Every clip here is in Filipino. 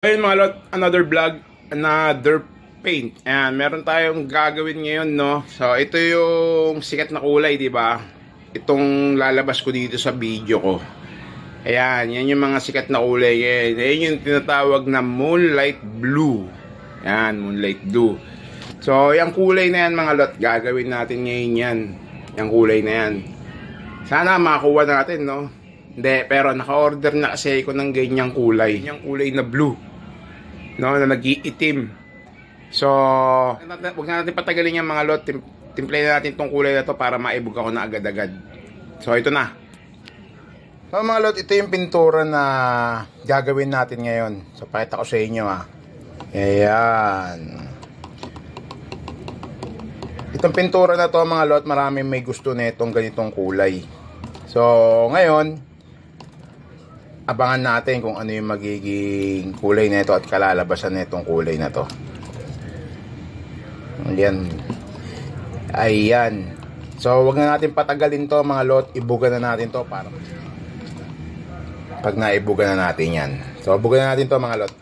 Ayun mga lot, another vlog, another paint. Ayan, meron tayong gagawin ngayon, no? So, ito yung sikat na kulay, di ba? Itong lalabas ko dito sa video ko. Ayan, yan yung mga sikat na kulay. Ayan yung tinatawag na moonlight blue. Ayan, moonlight blue. So, yung kulay na yan mga lot, gagawin natin ngayon yan. Yung kulay na yan. Sana makakuha natin, no? Hindi, pero naka-order na kasi ako ng ganyang kulay. Yung kulay na blue. No, na nag-iitim. So, wag na natin patagalin yung mga lot. Timplay na natin tong kulay na to para maibog ako na agad-agad. So, ito na. So, mga lot, ito yung pintura na gagawin natin ngayon. So, pakita ko sa inyo Ayan. Itong pintura na to mga lot, marami may gusto na itong ganitong kulay. So, ngayon, abangan natin kung ano yung magiging kulay nito at kalalabasan nitong kulay na to. Ayan. Ayan. So, wag na natin patagalin to mga lot. Ibugan na natin to para pag naibugan na natin yan. So, bugan na natin to mga lot.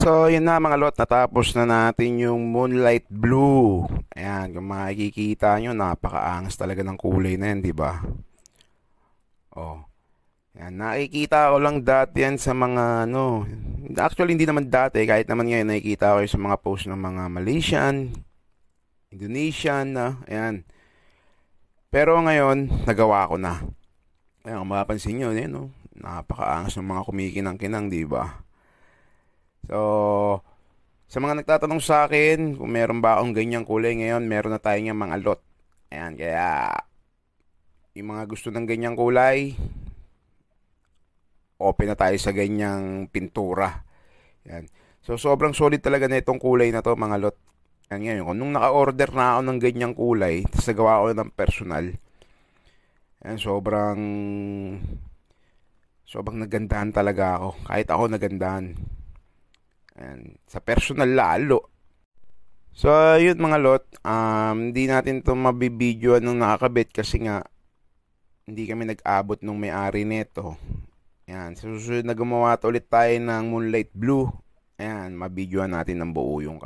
So, yun na mga lot, natapos na natin yung moonlight blue. Ayan, kung makikita nyo, napakaangas talaga ng kulay na yan, di ba? Oh. Ayan, nakikita ko lang dati yan sa mga, actually hindi naman dati, kahit naman ngayon nakikita ko sa mga post ng mga Malaysian, Indonesian, ayan. Pero ngayon, nagawa ko na. Ayan, kung mapapansin nyo, napakaangas ng mga kumikinang-kinang, di ba? So, sa mga nagtatanong sa akin kung meron ba akong ganyang kulay ngayon, meron na tayong mga lot. Ayan, kaya yung mga gusto ng ganyang kulay, open na tayo sa ganyang pintura. Ayan. So, sobrang solid talaga na itong kulay na to mga lot. Ayan ngayon, kung nung naka-order na ako ng ganyang kulay, tapos nagawa ko ng personal, ayan, sobrang nagandahan talaga ako. Kahit ako nagandahan. Ayan, sa personal lalo. So, yun mga lot, hindi natin to mabibidyoan nung nakakabit kasi nga, hindi kami nag-abot nung may-ari nito. Ayan, sa susunod na gumawa ulit tayo ng moonlight blue. Ayan, mabidyoan natin ng buo yung